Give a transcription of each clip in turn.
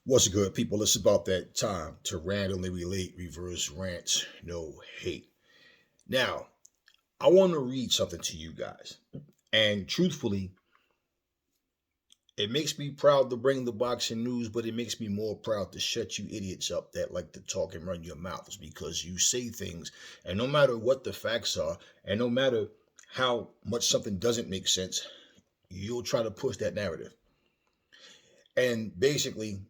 What's good, people? It's about that time to randomly relate reverse rants, no hate. Now, I want to read something to you guys. And truthfully, it makes me proud to bring the boxing news, but it makes me more proud to shut you idiots up that like to talk and run your mouths because you say things, and no matter what the facts are, and no matter how much something doesn't make sense, you'll try to push that narrative. And basically,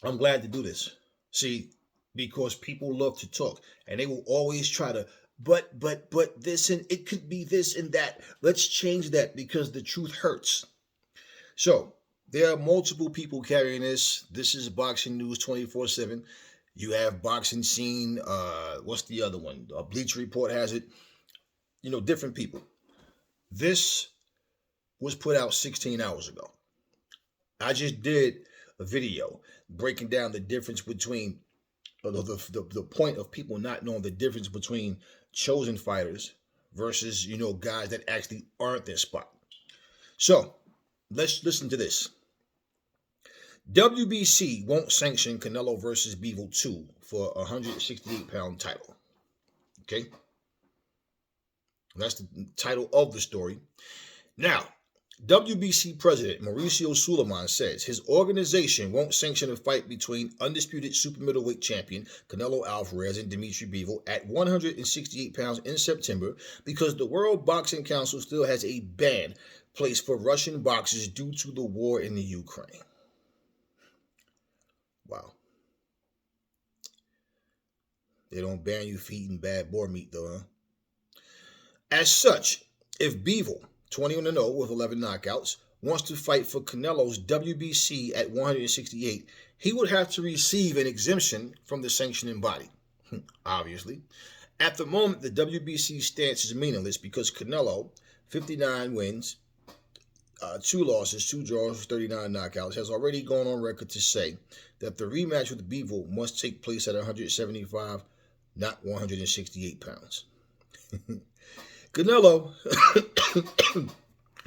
I'm glad to do this. See, because people love to talk and they will always try to, but this and it could be this and that. Let's change that because the truth hurts. So, there are multiple people carrying this. This is boxing news 24/7. You have boxing scene. What's the other one? Bleacher Report has it. Different people. This was put out 16 hours ago. I just did a video breaking down the difference between the point of people not knowing the difference between chosen fighters versus guys that actually aren't their spot. So let's listen to this. WBC won't sanction Canelo versus Bivol 2 for a 168-pound title. Okay, that's the title of the story. Now, WBC President Mauricio Sulaiman says his organization won't sanction a fight between undisputed super middleweight champion Canelo Alvarez and Dimitri Bivol at 168 pounds in September because the World Boxing Council still has a ban placed for Russian boxers due to the war in the Ukraine. Wow. They don't ban you for eating bad boar meat though, huh? As such, if Bivol 20-0 with 11 knockouts, wants to fight for Canelo's WBC at 168, he would have to receive an exemption from the sanctioning body. Obviously. At the moment, the WBC stance is meaningless because Canelo, 59 wins, 2 losses, 2 draws, 39 knockouts, has already gone on record to say that the rematch with Bivol must take place at 175, not 168 pounds. Canelo,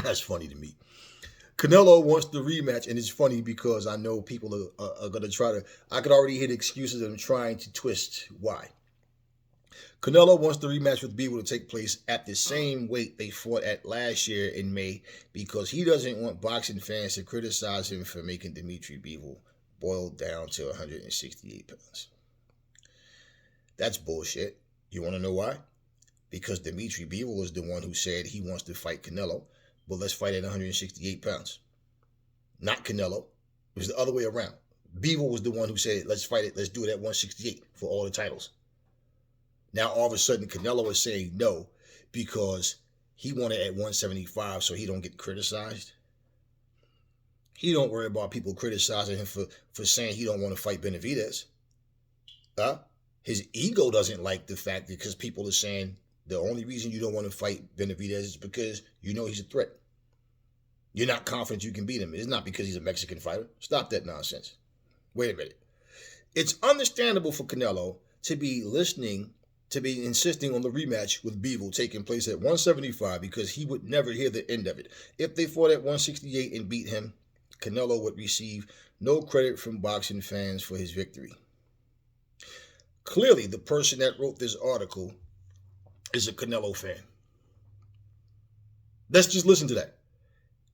that's funny to me. Canelo wants the rematch, and it's funny because I know people are going to try to, I could already hear excuses of them trying to twist why. Canelo wants the rematch with Bivol to take place at the same weight they fought at last year in May because he doesn't want boxing fans to criticize him for making Dimitri Bivol boil down to 168 pounds. That's bullshit. You want to know why? Because Dimitri Bivol was the one who said he wants to fight Canelo, but let's fight at 168 pounds. Not Canelo. It was the other way around. Bivol was the one who said, let's fight it, let's do it at 168 for all the titles. Now, all of a sudden, Canelo is saying no because he wanted at 175 so he don't get criticized. He don't worry about people criticizing him for saying he don't want to fight Benavidez. His ego doesn't like the fact because people are saying the only reason you don't want to fight Benavidez is because you know he's a threat. You're not confident you can beat him. It's not because he's a Mexican fighter. Stop that nonsense. Wait a minute. It's understandable for Canelo to be insisting on the rematch with Bivol taking place at 175 because he would never hear the end of it. If they fought at 168 and beat him, Canelo would receive no credit from boxing fans for his victory. Clearly, the person that wrote this article is a Canelo fan. Let's just listen to that.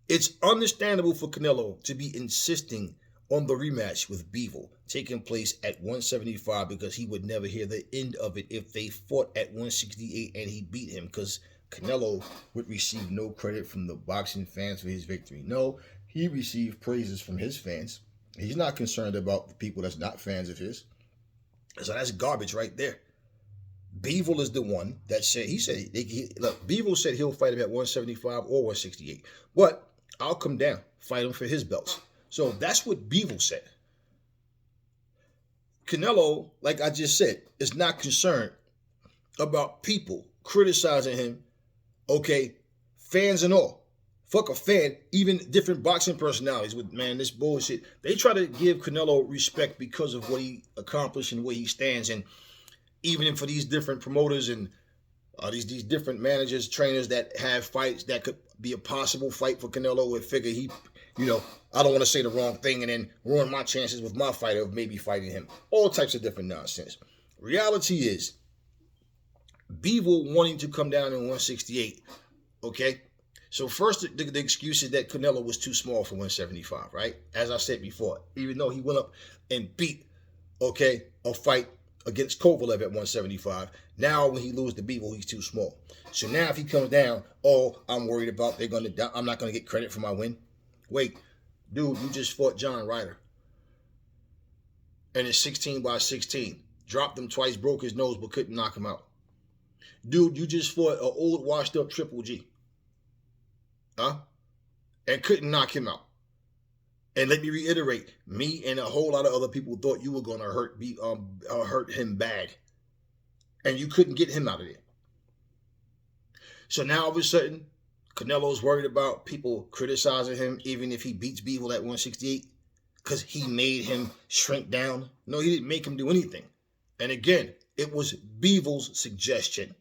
It's understandable for Canelo to be insisting on the rematch with Bivol taking place at 175 because he would never hear the end of it if they fought at 168 and he beat him because Canelo would receive no credit from the boxing fans for his victory. No, he received praises from his fans. He's not concerned about the people that's not fans of his. So that's garbage right there. Bivol is the one that said, Bivol said he'll fight him at 175 or 168. But I'll come down, fight him for his belts. So that's what Bivol said. Canelo, like I just said, is not concerned about people criticizing him. Okay, fans and all. Fuck a fan, even different boxing personalities with, man, this bullshit. They try to give Canelo respect because of what he accomplished and where he stands. And even for these different promoters and these different managers, trainers that have fights that could be a possible fight for Canelo, would figure I don't want to say the wrong thing and then ruin my chances with my fighter of maybe fighting him. All types of different nonsense. Reality is, Bivol wanting to come down in 168, okay? So first, the excuse is that Canelo was too small for 175, right? As I said before, even though he went up and beat, a fight against Kovalev at 175, now when he loses to Bivol, he's too small. So now if he comes down, I'm worried about I'm not going to get credit for my win. Wait, dude, you just fought John Ryder. And it's 16-16. Dropped him twice, broke his nose, but couldn't knock him out. Dude, you just fought an old, washed-up Triple G. And couldn't knock him out. And let me reiterate, me and a whole lot of other people thought you were going to hurt him bad. And you couldn't get him out of there. So now all of a sudden, Canelo's worried about people criticizing him even if he beats Bivol at 168 because he made him shrink down. No, he didn't make him do anything. And again, it was Bivol's suggestion,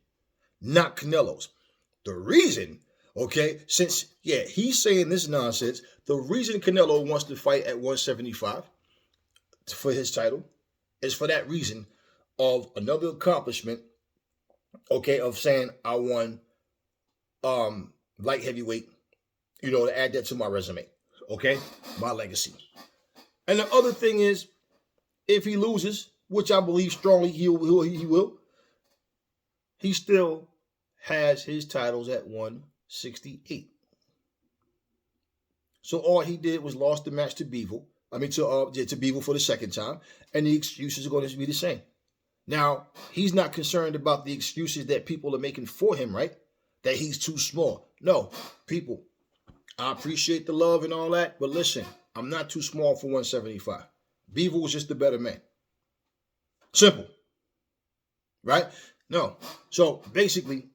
not Canelo's. The reason, since, he's saying this nonsense, the reason Canelo wants to fight at 175 for his title is for that reason of another accomplishment, of saying I won light heavyweight, to add that to my resume, my legacy. And the other thing is, if he loses, which I believe strongly he will, he still has his titles at 168. So all he did was lost the match to Bivol. To Bivol for the second time, and the excuses are going to be the same. Now, he's not concerned about the excuses that people are making for him, right? That he's too small. No, people, I appreciate the love and all that, but listen, I'm not too small for 175. Bivol was just the better man. Simple. Right? No. So basically,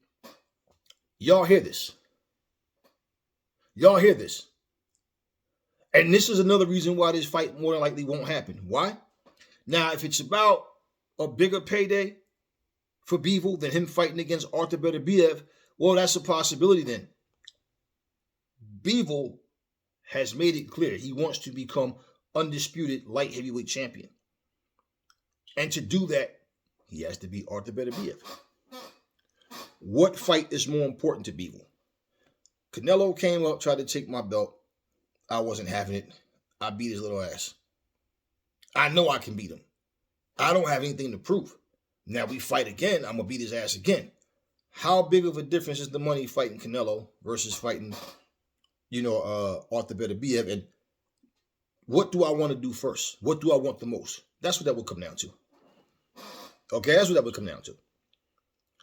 y'all hear this. And this is another reason why this fight more than likely won't happen. Why? Now, if it's about a bigger payday for Bivol than him fighting against Artur Beterbiev, well, that's a possibility then. Bivol has made it clear he wants to become undisputed light heavyweight champion. And to do that, he has to beat Artur Beterbiev. What fight is more important to Bivol? Canelo came up, tried to take my belt. I wasn't having it. I beat his little ass. I know I can beat him. I don't have anything to prove. Now we fight again, I'm going to beat his ass again. How big of a difference is the money fighting Canelo versus fighting, Artur Beterbiev? And what do I want to do first? What do I want the most? That's what that would come down to. That's what that would come down to.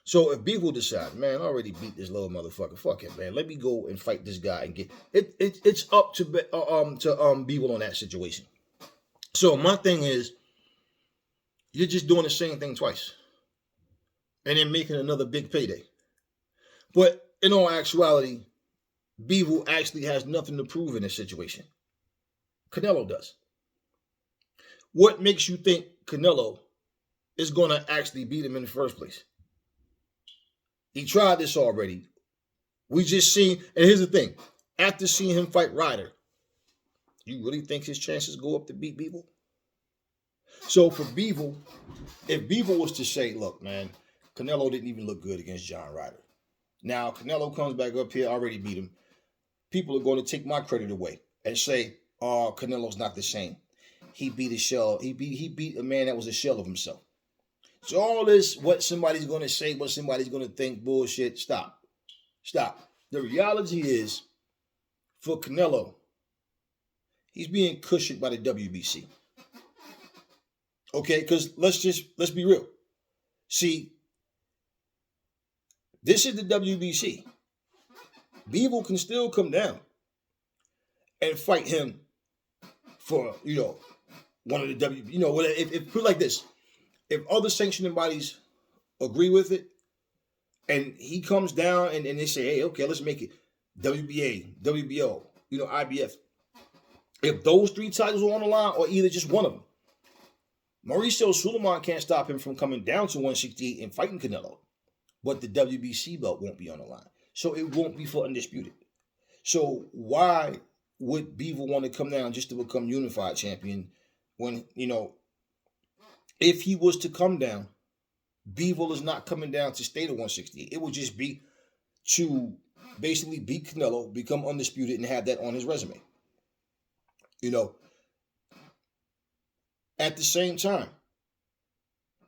So if Bivol decides, man, I already beat this little motherfucker, fuck it, man. Let me go and fight this guy and get it. It's up to Bivol on that situation. So my thing is, you're just doing the same thing twice, and then making another big payday. But in all actuality, Bivol actually has nothing to prove in this situation. Canelo does. What makes you think Canelo is going to actually beat him in the first place? He tried this already. We just seen, and here's the thing. After seeing him fight Ryder, you really think his chances go up to beat Bivol? So for Bivol, if Bivol was to say, look, man, Canelo didn't even look good against John Ryder. Now, Canelo comes back up here, already beat him. People are going to take my credit away and say, oh, Canelo's not the same. He beat a shell. He beat a man that was a shell of himself. So all this, what somebody's going to say, what somebody's going to think, bullshit, stop. The reality is, for Canelo, he's being cushioned by the WBC. Because let's be real. See, this is the WBC. Bivol can still come down and fight him for, one of the if put it like this. If other sanctioning bodies agree with it, and he comes down and they say, hey, okay, let's make it WBA, WBO, IBF. If those three titles are on the line, or either just one of them, Mauricio Sulaiman can't stop him from coming down to 168 and fighting Canelo. But the WBC belt won't be on the line. So it won't be for undisputed. So why would Bivol want to come down just to become unified champion when, if he was to come down, Bivol is not coming down to stay to 168. It would just be to basically beat Canelo, become undisputed, and have that on his resume. At the same time,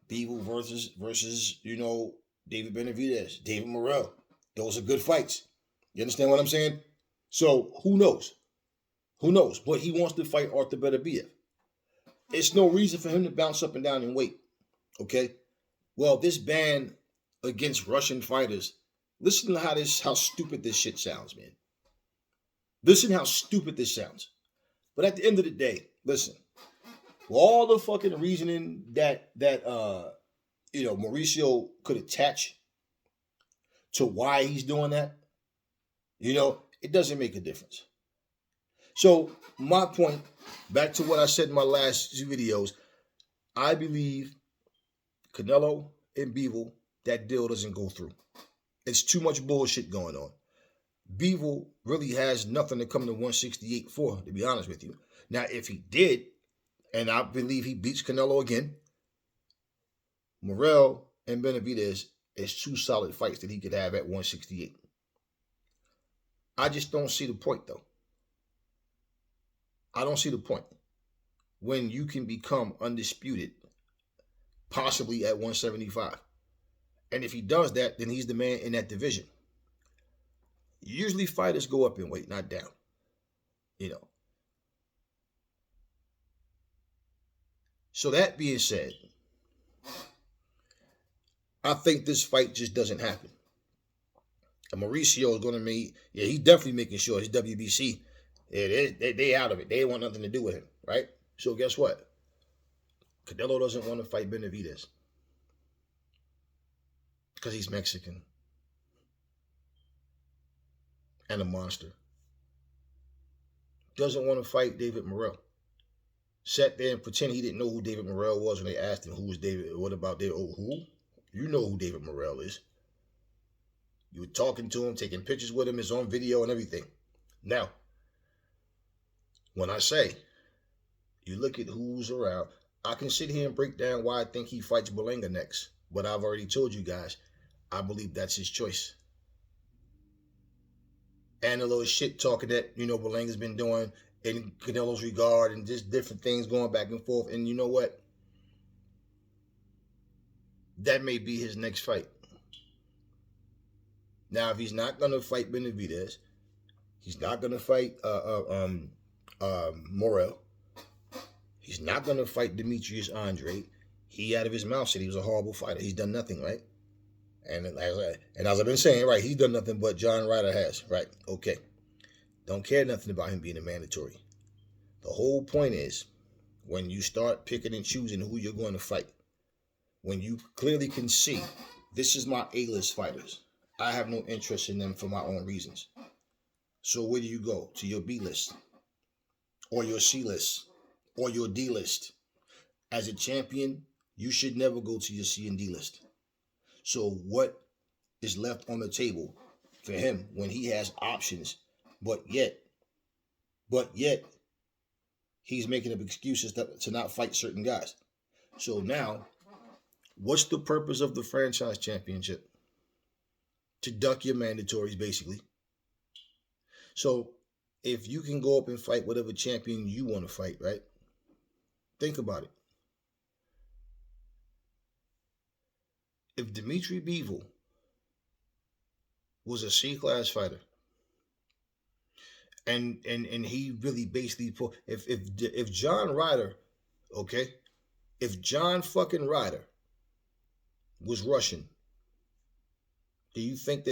Bivol versus David Benavidez, David Morrell. Those are good fights. You understand what I'm saying? So who knows? Who knows? But he wants to fight Arthur Beterbiev. It's no reason for him to bounce up and down in weight. Okay? Well, this ban against Russian fighters, listen to how stupid this shit sounds, man. Listen how stupid this sounds. But at the end of the day, listen, all the fucking reasoning that Mauricio could attach to why he's doing that, it doesn't make a difference. So my point, back to what I said in my last two videos, I believe Canelo and Bivol, that deal doesn't go through. It's too much bullshit going on. Bivol really has nothing to come to 168 for, to be honest with you. Now, if he did, and I believe he beats Canelo again, Morrell and Benavidez is two solid fights that he could have at 168. I just don't see the point, though. I don't see the point. When you can become undisputed, possibly at 175. And if he does that, then he's the man in that division. Usually fighters go up in weight, not down. So that being said, I think this fight just doesn't happen. And Mauricio is going to make, he's definitely making sure his WBC, they out of it. They want nothing to do with him, right? So guess what? Cabelo doesn't want to fight Benavidez because he's Mexican and a monster. Doesn't want to fight David Morrell. Sat there and pretend he didn't know who David Morrell was when they asked him who was David. What about David? Oh, who? You know who David Morrell is. You were talking to him, taking pictures with him, it's on video and everything. Now, when I say you look at who's around, I can sit here and break down why I think he fights Berlanga next. But I've already told you guys, I believe that's his choice. And a little shit talking that, Berlanga's been doing in Canelo's regard and just different things going back and forth. And you know what? That may be his next fight. Now, if he's not going to fight Benavidez, he's not going to fight Morrell. He's not going to fight Demetrius Andre. He out of his mouth said he was a horrible fighter. He's done nothing, right? And as I've been saying, right, he's done nothing but John Ryder has, right? Okay. Don't care nothing about him being a mandatory. The whole point is when you start picking and choosing who you're going to fight, when you clearly can see, this is my A-list fighters. I have no interest in them for my own reasons. So where do you go? To your B-list or your C-list or your D-list. As a champion, you should never go to your C and D list. So what is left on the table for him when he has options, but yet he's making up excuses to not fight certain guys. So now, what's the purpose of the franchise championship? To duck your mandatories, basically. So if you can go up and fight whatever champion you want to fight, right? Think about it. If Dimitri Bivol was a C-class fighter, and he really basically put, if John Ryder, okay, if John fucking Ryder was Russian, do you think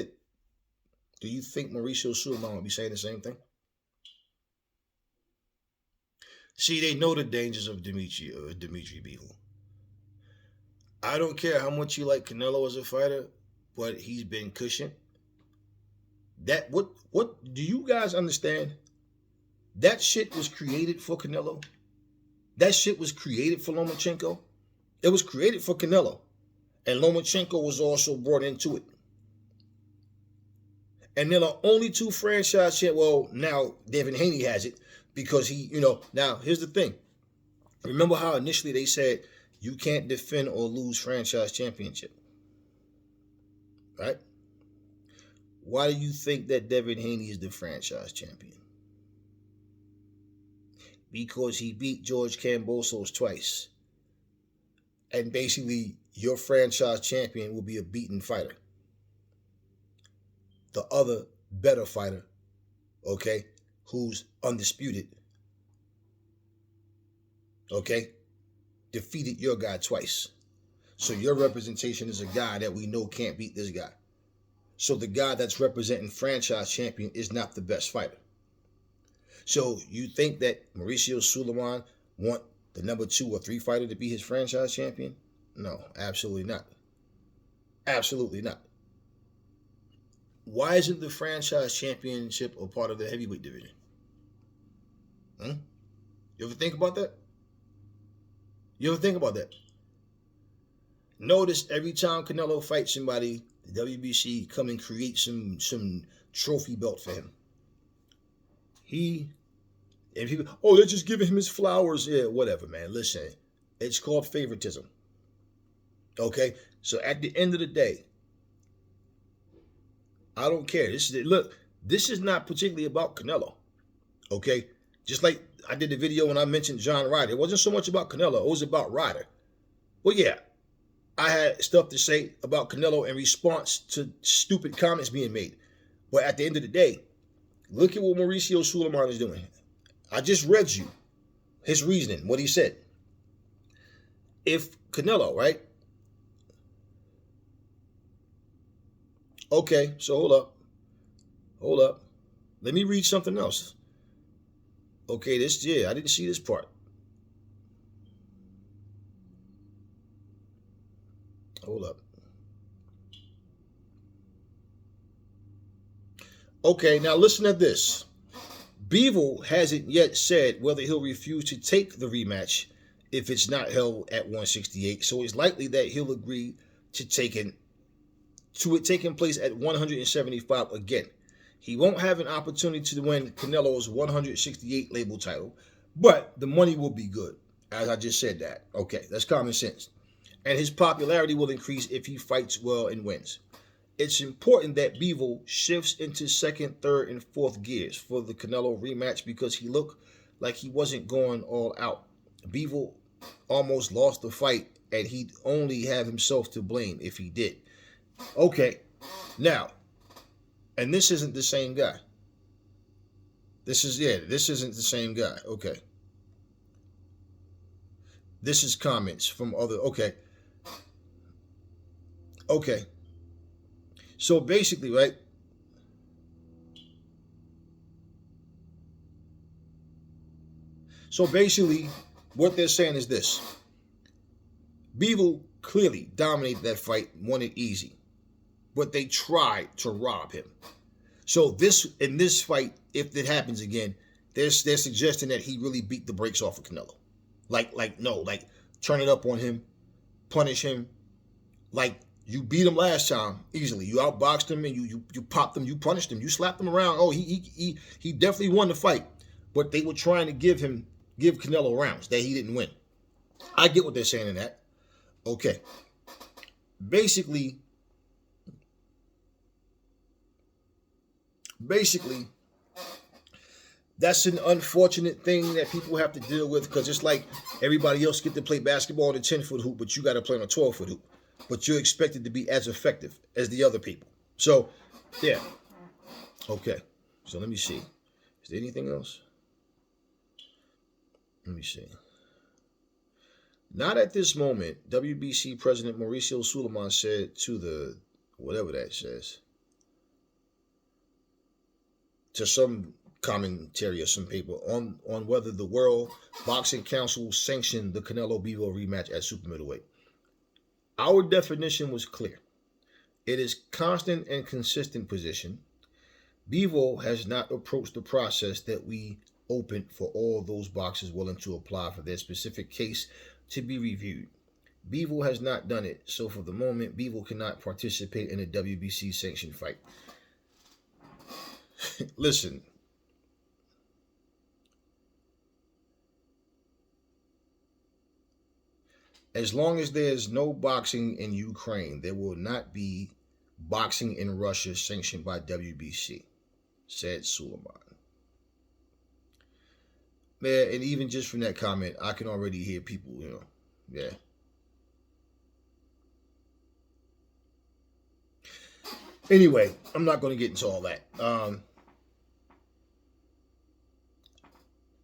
Mauricio Sulaiman would be saying the same thing? See, they know the dangers of Dimitri Bivol. I don't care how much you like Canelo as a fighter, but he's been cushioned. That what do you guys understand? That shit was created for Canelo. That shit was created for Lomachenko. It was created for Canelo. And Lomachenko was also brought into it. And there are only two franchise champions. Well, now Devin Haney has it because he, now here's the thing. Remember how initially they said you can't defend or lose franchise championship, right? Why do you think that Devin Haney is the franchise champion? Because he beat George Kambosos twice. And basically, your franchise champion will be a beaten fighter. The other better fighter, okay, who's undisputed, okay, defeated your guy twice. So your representation is a guy that we know can't beat this guy. So the guy that's representing franchise champion is not the best fighter. So you think that Mauricio Sulaiman want the number 2 or 3 fighter to be his franchise champion? No, absolutely not. Absolutely not. Why isn't the franchise championship a part of the heavyweight division? You ever think about that? Notice every time Canelo fights somebody, the WBC come and create some trophy belt for him. And people, they're just giving him his flowers. Yeah, whatever, man. Listen, it's called favoritism. Okay? So at the end of the day, I don't care. This is not particularly about Canelo. Okay? Just like I did the video when I mentioned John Ryder. It wasn't so much about Canelo. It was about Ryder. Well, yeah. I had stuff to say about Canelo in response to stupid comments being made. But at the end of the day, look at what Mauricio Sulaiman is doing. I just read you his reasoning, what he said. If Canelo, right? Okay, so hold up. Let me read something else. Okay, I didn't see this part. Hold up. Okay, now listen to this. Bivol hasn't yet said whether he'll refuse to take the rematch if it's not held at 168. So it's likely that he'll agree to it taking place at 175 again. He won't have an opportunity to win Canelo's 168 label title, but the money will be good, as I just said that. Okay, that's common sense. And his popularity will increase if he fights well and wins. It's important that Bivol shifts into second, third, and fourth gears for the Canelo rematch because he looked like he wasn't going all out. Bivol almost lost the fight, and he'd only have himself to blame if he did. Okay, now, and this isn't the same guy. This isn't the same guy. Okay. This is comments from other, okay. So basically, right? So basically, what they're saying is this. Bivol clearly dominated that fight, won it easy. But they tried to rob him. So in this fight, if it happens again, they're suggesting that he really beat the brakes off of Canelo. Like turn it up on him, punish him. Like you beat him last time easily. You outboxed him and you popped him, you punished him, you slapped him around. Oh, he definitely won the fight. But they were trying to give Canelo rounds that he didn't win. I get what they're saying in that. Okay. Basically, that's an unfortunate thing that people have to deal with because it's like everybody else get to play basketball on a 10-foot hoop, but you got to play on a 12-foot hoop. But you're expected to be as effective as the other people. So, yeah. Okay. So let me see. Is there anything else? Let me see. Not at this moment. WBC President Mauricio Sulaiman said to the, whatever that says, to some commentary or some people on whether the World Boxing Council will sanction the Canelo Bivol rematch at super middleweight. Our definition was clear. It is constant and consistent position. Bivol has not approached the process that we opened for all those boxers willing to apply for their specific case to be reviewed. Bivol has not done it, so for the moment, Bivol cannot participate in a WBC sanctioned fight. Listen, as long as there's no boxing in Ukraine, there will not be boxing in Russia sanctioned by WBC, said Sulaiman. Man, and even just from that comment, I can already hear people, yeah. Anyway, I'm not going to get into all that.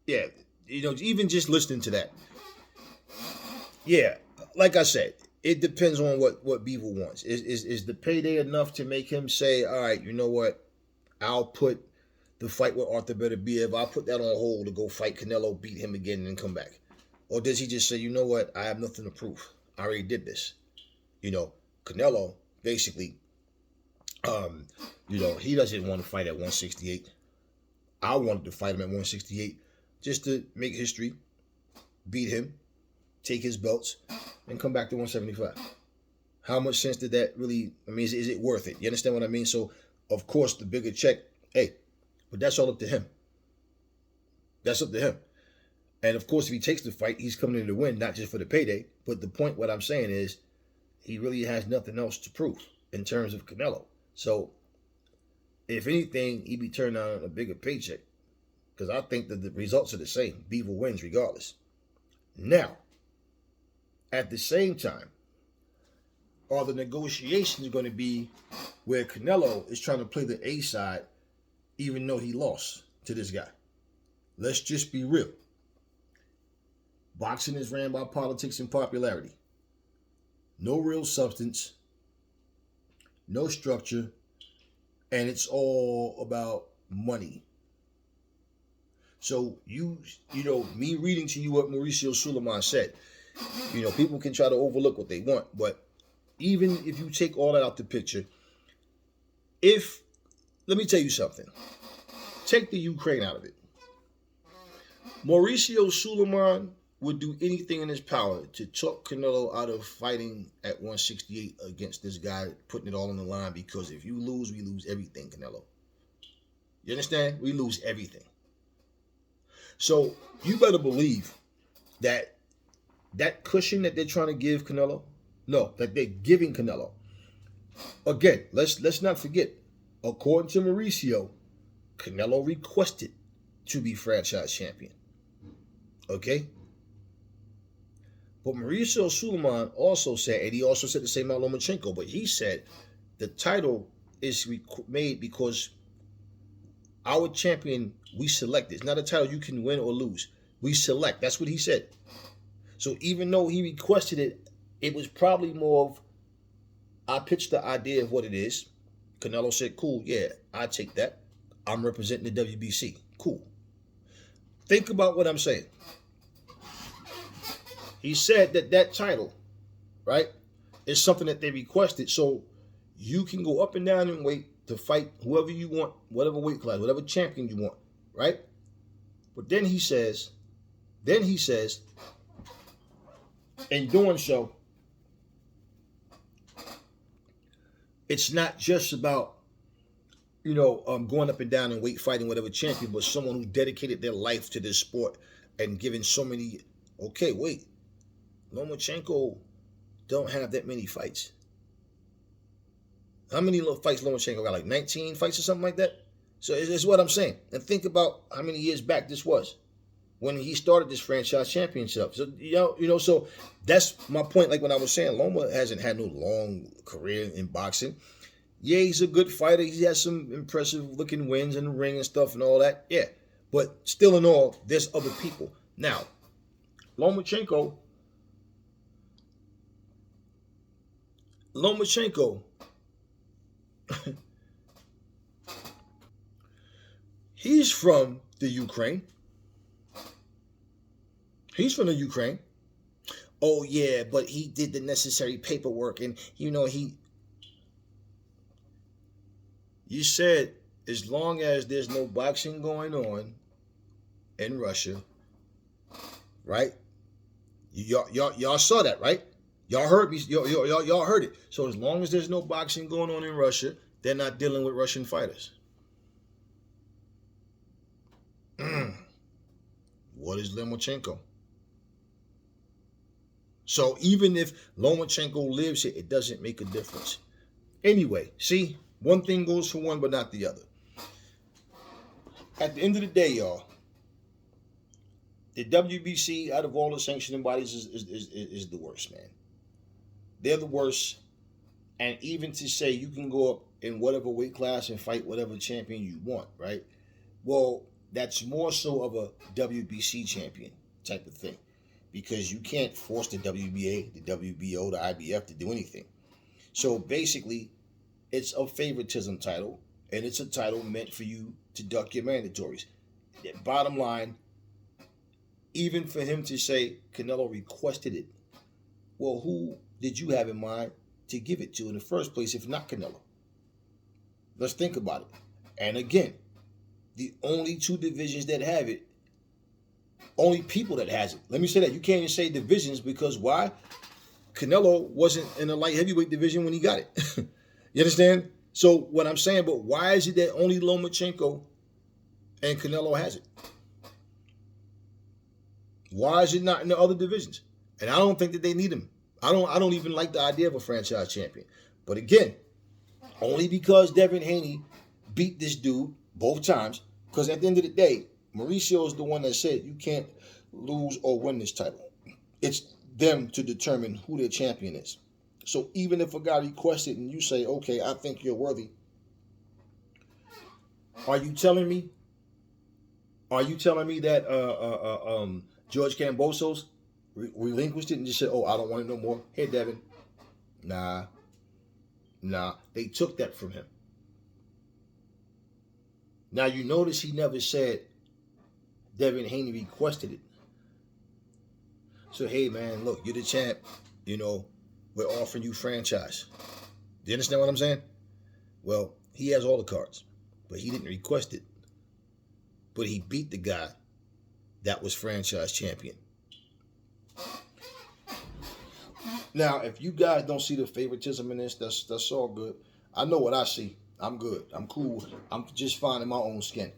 Yeah, even just listening to that, yeah, like I said, it depends on what Bivol wants. Is the payday enough to make him say, all right, you know what, I'll put the fight with Arthur Beterbiev, I'll put that on hold to go fight Canelo, beat him again, and then come back? Or does he just say, you know what, I have nothing to prove, I already did this? Canelo basically, he doesn't want to fight at 168. I wanted to fight him at 168 just to make history, beat him, take his belts, and come back to 175. How much sense did that really, is it worth it? You understand what I mean? So, of course, the bigger check, hey, but that's all up to him. That's up to him. And, of course, if he takes the fight, he's coming in to win, not just for the payday. But the point, what I'm saying is, he really has nothing else to prove in terms of Canelo. So, if anything, he'd be turning on a bigger paycheck. Because I think that the results are the same. Bivol wins regardless. Now, at the same time, are the negotiations going to be where Canelo is trying to play the A side even though he lost to this guy? Let's just be real. Boxing is ran by politics and popularity. No real substance, no structure, and it's all about money. So me reading to you what Mauricio Sulaiman said, people can try to overlook what they want, but even if you take all that out the picture, let me tell you something, take the Ukraine out of it. Mauricio Sulaiman would do anything in his power to talk Canelo out of fighting at 168 against this guy, putting it all on the line, because if you lose, we lose everything, Canelo. You understand? We lose everything. So you better believe that cushion that they're trying to give Canelo, that they're giving Canelo. Again, let's not forget, according to Mauricio, Canelo requested to be franchise champion. Okay? But Mauricio Sulaiman also said, and he also said the same about Lomachenko, but he said the title is made because our champion, we select it. It's not a title you can win or lose. We select. That's what he said. So even though he requested it, it was probably more of, I pitched the idea of what it is. Canelo said, cool, yeah, I take that. I'm representing the WBC. Cool. Think about what I'm saying. He said that title, right, is something that they requested. So you can go up and down in weight to fight whoever you want, whatever weight class, whatever champion you want, right? But then he says, in doing so, it's not just about, going up and down in weight, fighting whatever champion, but someone who dedicated their life to this sport and given so many. Okay, wait, Lomachenko don't have that many fights. How many fights Lomachenko got? Like 19 fights or something like that? So it's what I'm saying. And think about how many years back this was when he started this franchise championship. So, so that's my point. Like when I was saying, Loma hasn't had no long career in boxing. Yeah, he's a good fighter. He has some impressive looking wins in the ring and stuff and all that. Yeah. But still in all, there's other people. Now, Lomachenko, he's from the Ukraine. Oh, yeah, but he did the necessary paperwork and, you said as long as there's no boxing going on in Russia, right? Y'all saw that, right? Y'all heard me. Y'all heard it. So as long as there's no boxing going on in Russia, they're not dealing with Russian fighters. What is Lomachenko? So even if Lomachenko lives here, it doesn't make a difference. Anyway, see, one thing goes for one, but not the other. At the end of the day, y'all, the WBC, out of all the sanctioning bodies, is the worst, man. They're the worst. And even to say you can go up in whatever weight class and fight whatever champion you want, right? Well, that's more so of a WBC champion type of thing, because you can't force the WBA, the WBO, the IBF to do anything. So basically, it's a favoritism title, and it's a title meant for you to duck your mandatories. Bottom line, even for him to say Canelo requested it, well, who did you have in mind to give it to in the first place if not Canelo? Let's think about it. And again, the only two divisions that have it, only people that has it. Let me say that. You can't even say divisions, because why? Canelo wasn't in the light heavyweight division when he got it. You understand? So what I'm saying, but why is it that only Lomachenko and Canelo has it? Why is it not in the other divisions? And I don't think that they need him. I don't even like the idea of a franchise champion. But again, only because Devin Haney beat this dude both times, because at the end of the day, Mauricio is the one that said you can't lose or win this title. It's them to determine who their champion is. So even if a guy requests it and you say, okay, I think you're worthy, are you telling me that George Kambosos relinquished it and just said, oh, I don't want it no more? Hey, Devin. Nah. They took that from him. Now, you notice he never said Devin Haney requested it. So, hey, man, look, you're the champ. You know, we're offering you franchise. Do you understand what I'm saying? Well, he has all the cards, but he didn't request it. But he beat the guy that was franchise champion. Now, if you guys don't see the favoritism in this, that's all good. I know what I see. I'm good. I'm cool. I'm just fine in my own skin,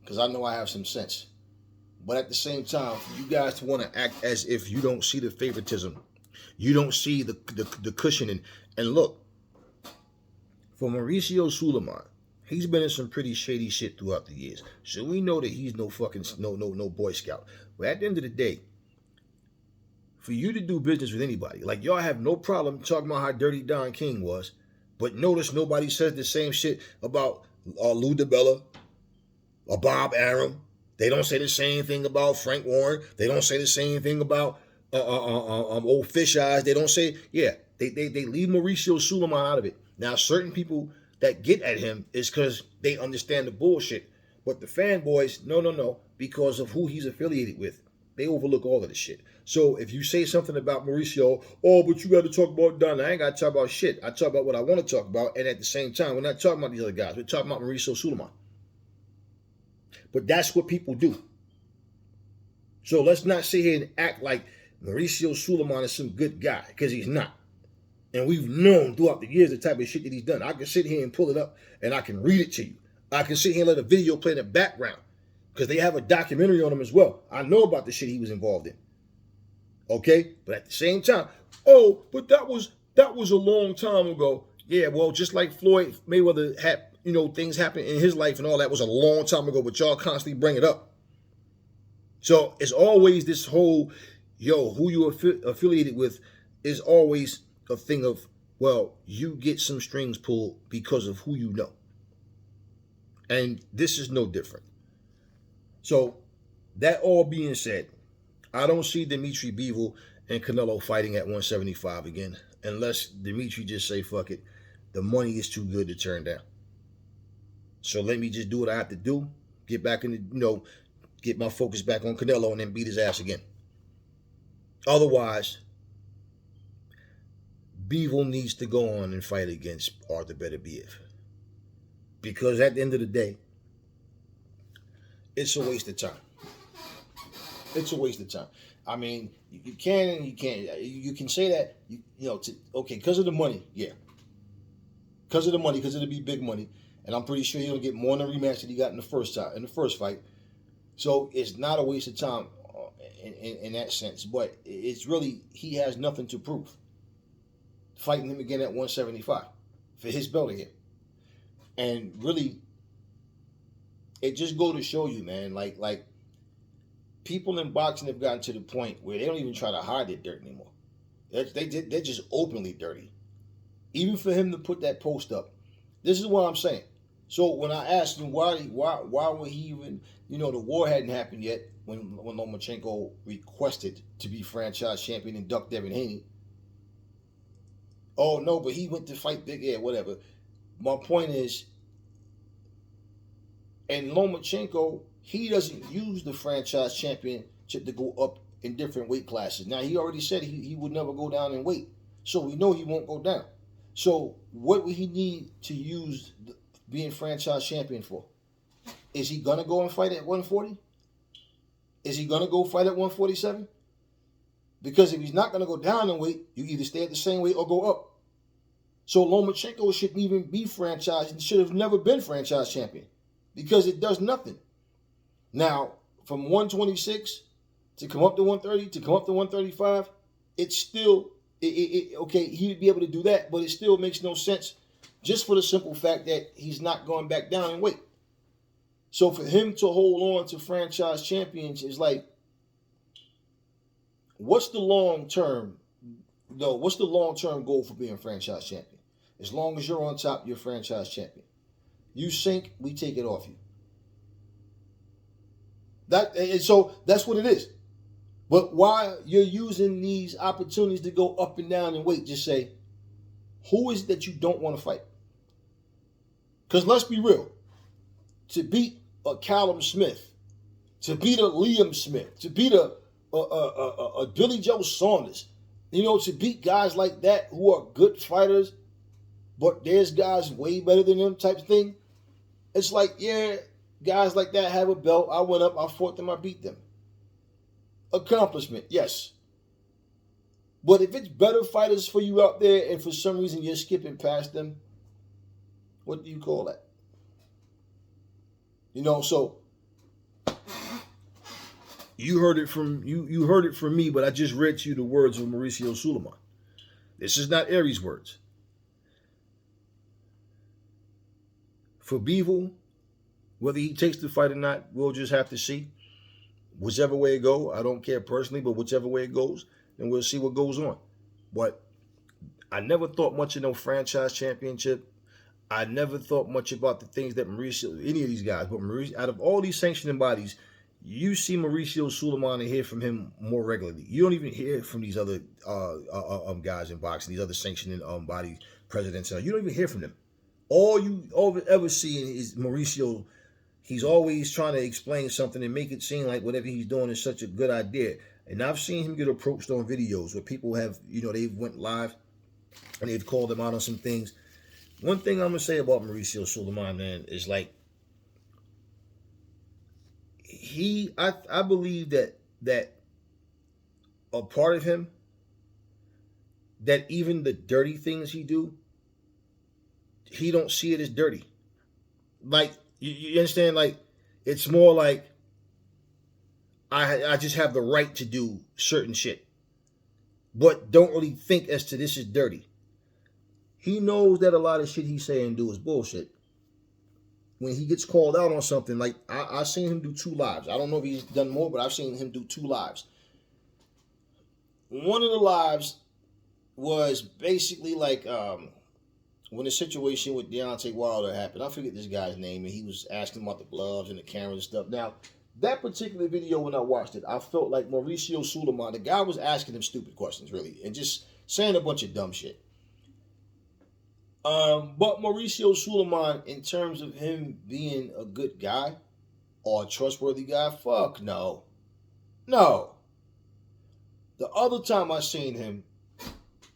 because I know I have some sense. But at the same time, for you guys to want to act as if you don't see the favoritism, you don't see the cushioning. And look, for Mauricio Sulaiman, he's been in some pretty shady shit throughout the years. So we know that he's no fucking no Boy Scout. But at the end of the day, for you to do business with anybody, like y'all have no problem talking about how dirty Don King was, but notice nobody says the same shit about Lou DiBella or Bob Arum. They don't say the same thing about Frank Warren. They don't say the same thing about old Fish Eyes. They don't say, they leave Mauricio Sulaiman out of it. Now, certain people that get at him is because they understand the bullshit. But the fanboys, no, because of who he's affiliated with. They overlook all of this shit. So if you say something about Mauricio, oh, but you got to talk about Don. I ain't got to talk about shit. I talk about what I want to talk about. And at the same time, we're not talking about these other guys. We're talking about Mauricio Sulaiman. But that's what people do. So let's not sit here and act like Mauricio Sulaiman is some good guy, because he's not. And we've known throughout the years the type of shit that he's done. I can sit here and pull it up and I can read it to you. I can sit here and let a video play in the background, because they have a documentary on him as well. I know about the shit he was involved in. Okay? But at the same time, oh, but that was a long time ago. Yeah, well, just like Floyd Mayweather had, things happen in his life and all that was a long time ago, but y'all constantly bring it up. So it's always this whole, who you affiliated with is always a thing of, well, you get some strings pulled because of who you know. And this is no different. So that all being said, I don't see Dimitri Bivol and Canelo fighting at 175 again, unless Dimitri just say, fuck it, the money is too good to turn down. So let me just do what I have to do, get back in the, get my focus back on Canelo and then beat his ass again. Otherwise, Bivol needs to go on and fight against Arthur Beterbiev. Because at the end of the day, it's a waste of time. It's a waste of time. I mean, you can and you can't. You can say that, because of the money, yeah. Because of the money, because it'll be big money. And I'm pretty sure he'll get more in the rematch that he got in the first fight. So it's not a waste of time in that sense. But it's really, he has nothing to prove. Fighting him again at 175 for his belt again. And really, it just go to show you, man, like people in boxing have gotten to the point where they don't even try to hide their dirt anymore. They're just openly dirty. Even for him to put that post up, this is what I'm saying. So when I asked him why would he even, the war hadn't happened yet when Lomachenko requested to be franchise champion and ducked Devin Haney. Oh no, but he went to fight Big Air, whatever. My point is, and Lomachenko, he doesn't use the franchise championship to go up in different weight classes. Now, he already said he would never go down in weight. So we know he won't go down. So what would he need to use being franchise champion for? Is he going to go and fight at 140? Is he going to go fight at 147? Because if he's not going to go down in weight, you either stay at the same weight or go up. So Lomachenko shouldn't even be franchised and should have never been franchise champion because it does nothing. Now, from 126 to come up to 130, to come up to 135, it's still, okay, he would be able to do that, but it still makes no sense just for the simple fact that he's not going back down in weight. So for him to hold on to franchise champions is like, what's the long-term goal for being franchise champion? As long as you're on top, you're franchise champion. You sink, we take it off you. So that's what it is. But while you're using these opportunities to go up and down in weight, just say, who is it that you don't want to fight? Because let's be real. To beat a Callum Smith, to beat a Liam Smith, to beat a Billy Joe Saunders, to beat guys like that who are good fighters, but there's guys way better than them type of thing. It's like, yeah, guys like that have a belt. I went up, I fought them, I beat them. Accomplishment, yes. But if it's better fighters for you out there and for some reason you're skipping past them, what do you call that? So you heard it from you heard it from me, but I just read to you the words of Mauricio Sulaiman. This is not Aries' words. For Bivol, whether he takes the fight or not, we'll just have to see. Whichever way it goes, I don't care personally, but whichever way it goes, then we'll see what goes on. But I never thought much of no franchise championship. I never thought much about the things that Mauricio, any of these guys, but Mauricio, out of all these sanctioning bodies, you see Mauricio Sulaiman and hear from him more regularly. You don't even hear from these other guys in boxing, these other sanctioning body presidents. You don't even hear from them. All you ever see is Mauricio. He's always trying to explain something and make it seem like whatever he's doing is such a good idea. And I've seen him get approached on videos where people have, they went live and they've called him out on some things. One thing I'm going to say about Mauricio Sulaiman, man, is like, I believe that a part of him, that even the dirty things he do, he don't see it as dirty. Like, you understand? Like, it's more like I just have the right to do certain shit, but don't really think as to this is dirty. He knows that a lot of shit he say and do is bullshit. When he gets called out on something, like I've seen him do 2 lives. I don't know if he's done more, but I've seen him do 2 lives. One of the lives was basically like when the situation with Deontay Wilder happened. I forget this guy's name, and he was asking about the gloves and the cameras and stuff. Now, that particular video, when I watched it, I felt like Mauricio Sulaiman, the guy was asking him stupid questions, really, and just saying a bunch of dumb shit. But Mauricio Sulaiman, in terms of him being a good guy or a trustworthy guy, fuck no. No. The other time I seen him,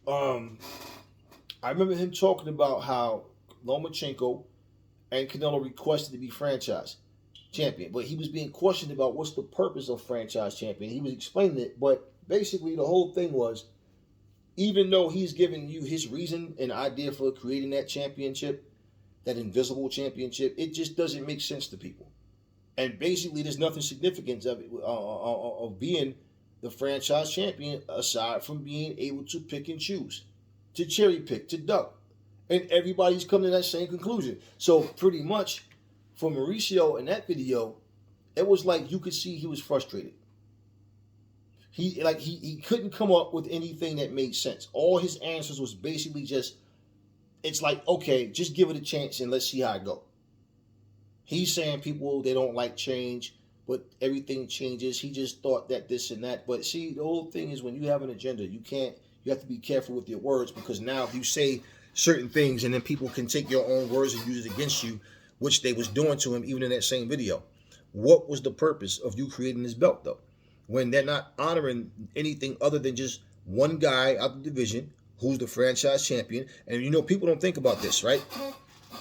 I remember him talking about how Lomachenko and Canelo requested to be franchise champion, but he was being questioned about what's the purpose of franchise champion. He was explaining it, but basically the whole thing was, even though he's giving you his reason and idea for creating that championship, that invisible championship, it just doesn't make sense to people. And basically, there's nothing significant of being the franchise champion aside from being able to pick and choose, to cherry pick, to duck. And everybody's coming to that same conclusion. So pretty much for Mauricio in that video, it was like you could see he was frustrated. He couldn't come up with anything that made sense. All his answers was basically just, it's like, okay, just give it a chance and let's see how it go. He's saying people, they don't like change, but everything changes. He just thought that this and that. But see, the whole thing is when you have an agenda, you have to be careful with your words, because now if you say certain things and then people can take your own words and use it against you, which they was doing to him even in that same video. What was the purpose of you creating this belt though? When they're not honoring anything other than just one guy out the division who's the franchise champion. And you know, people don't think about this, right?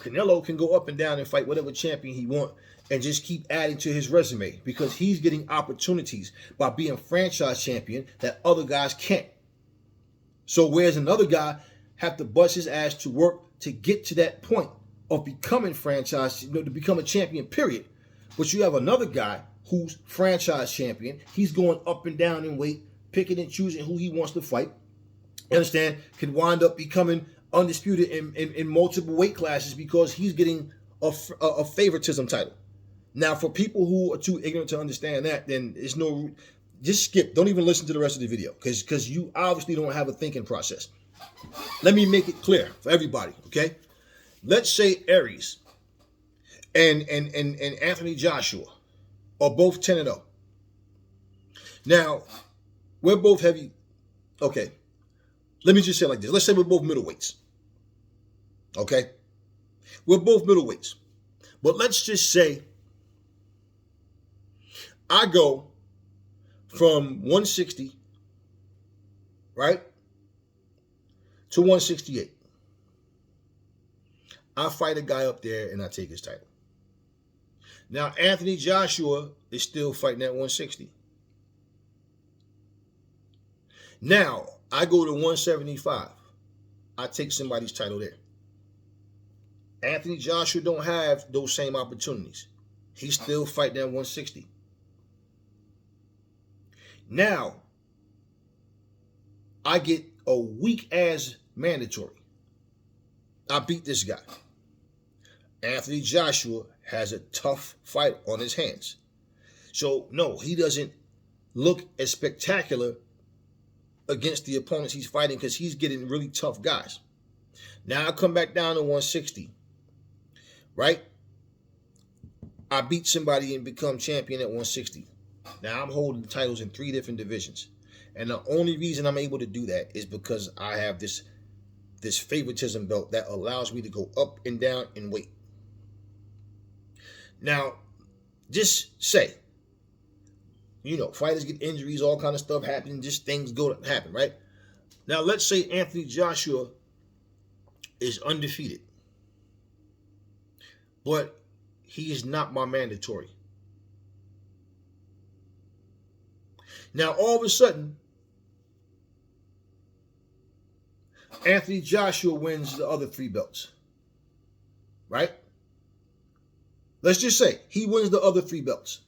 Canelo can go up and down and fight whatever champion he wants and just keep adding to his resume because he's getting opportunities by being franchise champion that other guys can't. So whereas another guy have to bust his ass to work to get to that point of becoming franchise, to become a champion, period. But you have another guy who's franchise champion. He's going up and down in weight, picking and choosing who he wants to fight. You understand? Can wind up becoming undisputed in multiple weight classes because he's getting a favoritism title. Now, for people who are too ignorant to understand that, then it's no, just skip. Don't even listen to the rest of the video because you obviously don't have a thinking process. Let me make it clear for everybody, okay? Let's say Aries and Anthony Joshua are both 10-0. Now, we're both heavy. Okay, let me just say it like this. Let's say we're both middleweights. Okay? We're both middleweights. But let's just say I go from 160, right, to 168. I fight a guy up there and I take his title. Now, Anthony Joshua is still fighting at 160. Now, I go to 175. I take somebody's title there. Anthony Joshua don't have those same opportunities. He's still fighting at 160. Now, I get a weak-ass mandatory. I beat this guy. Anthony Joshua has a tough fight on his hands. So, no, he doesn't look as spectacular against the opponents he's fighting because he's getting really tough guys. Now I come back down to 160, right? I beat somebody and become champion at 160. Now I'm holding the titles in 3 different divisions. And the only reason I'm able to do that is because I have this favoritism belt that allows me to go up and down in weight. Now, just say, you know, fighters get injuries, all kind of stuff happen, just things go to happen, right? Now, let's say Anthony Joshua is undefeated, but he is not my mandatory. Now, all of a sudden, Anthony Joshua wins the other 3 belts, right? Let's just say he wins the other 3 belts,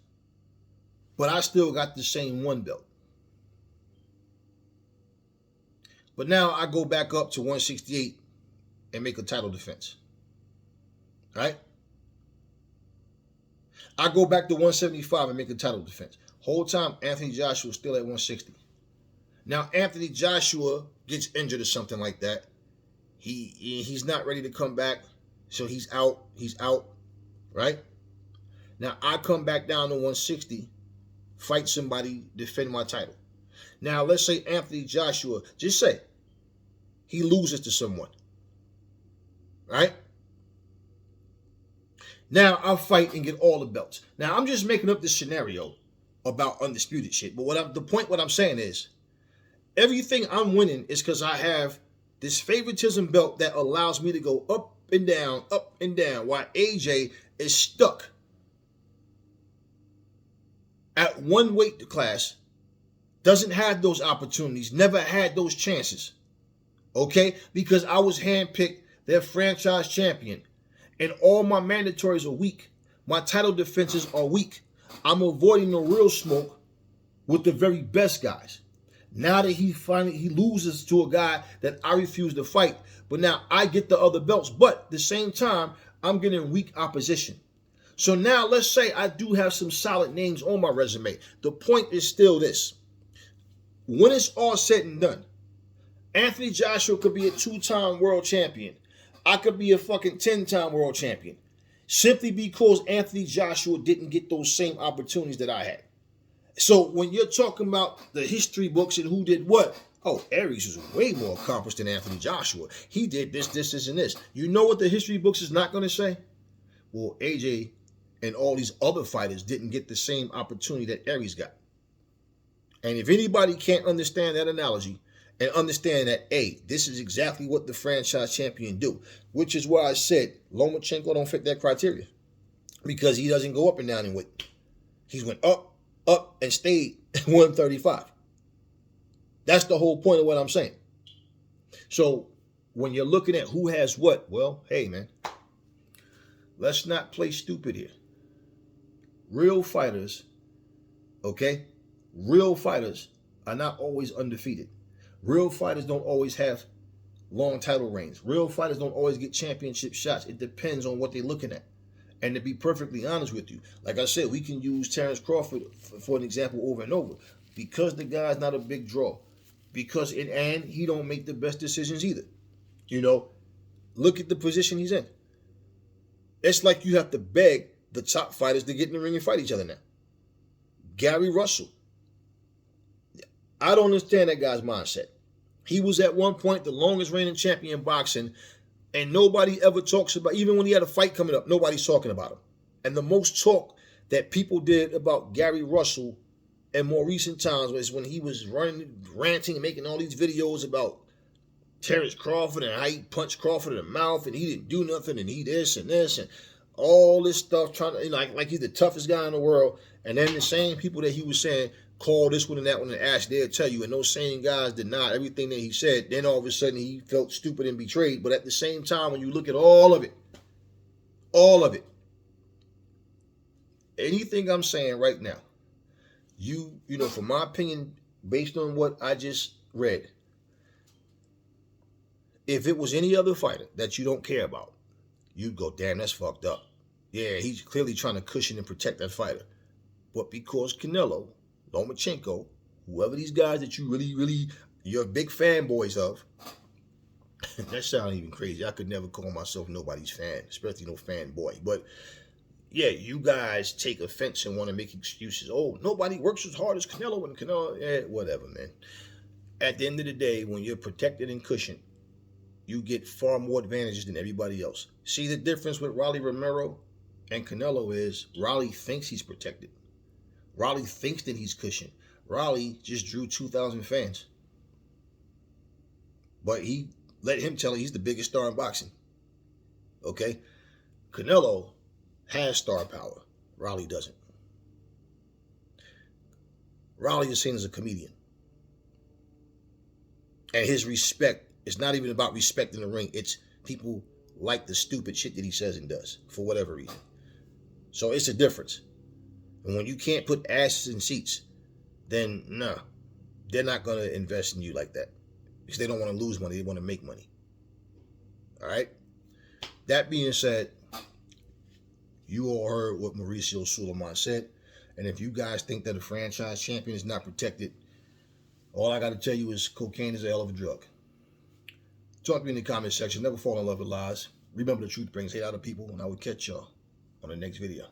but I still got the same 1 belt. But now I go back up to 168 and make a title defense, right? I go back to 175 and make a title defense. Whole time, Anthony Joshua is still at 160. Now, Anthony Joshua gets injured or something like that. He's not ready to come back, so he's out. He's out, right? Now, I come back down to 160, fight somebody, defend my title. Now, let's say Anthony Joshua, just say he loses to someone, right? Now, I'll fight and get all the belts. Now, I'm just making up this scenario about undisputed shit. But what I'm saying is, everything I'm winning is because I have this favoritism belt that allows me to go up and down, while AJ is stuck at one weight class, doesn't have those opportunities, never had those chances, okay? Because I was handpicked their franchise champion, and all my mandatories are weak. My title defenses are weak. I'm avoiding the real smoke with the very best guys. Now that he loses to a guy that I refuse to fight, but now I get the other belts, but at the same time, I'm getting weak opposition. So now let's say I do have some solid names on my resume. The point is still this. When it's all said and done, Anthony Joshua could be a 2-time world champion. I could be a fucking 10-time world champion. Simply because Anthony Joshua didn't get those same opportunities that I had. So when you're talking about the history books and who did what, oh, Aries was way more accomplished than Anthony Joshua. He did this, and this. You know what the history books is not going to say? Well, AJ and all these other fighters didn't get the same opportunity that Aries got. And if anybody can't understand that analogy and understand that, hey, this is exactly what the franchise champion do, which is why I said Lomachenko don't fit that criteria because he doesn't go up and down in weight. He went up, and stayed at 135. That's the whole point of what I'm saying. So when you're looking at who has what, well, hey, man, let's not play stupid here. Real fighters, okay? Real fighters are not always undefeated. Real fighters don't always have long title reigns. Real fighters don't always get championship shots. It depends on what they're looking at. And to be perfectly honest with you, like I said, we can use Terrence Crawford for an example over and over. Because the guy's not a big draw. And he don't make the best decisions either. You know, look at the position he's in. It's like you have to beg the top fighters to get in the ring and fight each other now. Gary Russell. I don't understand that guy's mindset. He was at one point the longest reigning champion in boxing, and nobody ever talks about, even when he had a fight coming up, nobody's talking about him. And the most talk that people did about Gary Russell in more recent times was when he was ranting and making all these videos about Terrence Crawford and how he punched Crawford in the mouth and he didn't do nothing and he this and all this stuff, trying to, like he's the toughest guy in the world. And then the same people that he was saying, call this one and that one and ask, they'll tell you. And those same guys denied everything that he said. Then all of a sudden he felt stupid and betrayed. But at the same time, when you look at all of it, anything I'm saying right now, you know, from my opinion, based on what I just read, if it was any other fighter that you don't care about, you'd go, damn, that's fucked up. Yeah, he's clearly trying to cushion and protect that fighter. But because Canelo, Lomachenko, whoever these guys that you really, you're big fanboys of, that sounds even crazy. I could never call myself nobody's fan, especially no fanboy. But yeah, you guys take offense and want to make excuses. Oh, nobody works as hard as Canelo and Canelo. Whatever, man. At the end of the day, when you're protected and cushioned, you get far more advantages than everybody else. See, the difference with Rolly Romero and Canelo is Rolly thinks he's protected. Rolly thinks that he's cushioned. Rolly just drew 2,000 fans. But he let him tell you he's the biggest star in boxing. Okay? Canelo has star power. Rolly doesn't. Rolly is seen as a comedian. And his respect is not even about respect in the ring. It's people like the stupid shit that he says and does for whatever reason. So it's a difference. And when you can't put asses in seats, then no, they're not going to invest in you like that. Because they don't want to lose money. They want to make money. All right? That being said, you all heard what Mauricio Sulaiman said. And if you guys think that a franchise champion is not protected, all I got to tell you is cocaine is a hell of a drug. Talk to me in the comment section. Never fall in love with lies. Remember, the truth brings hate out of people, and I will catch y'all on the next video.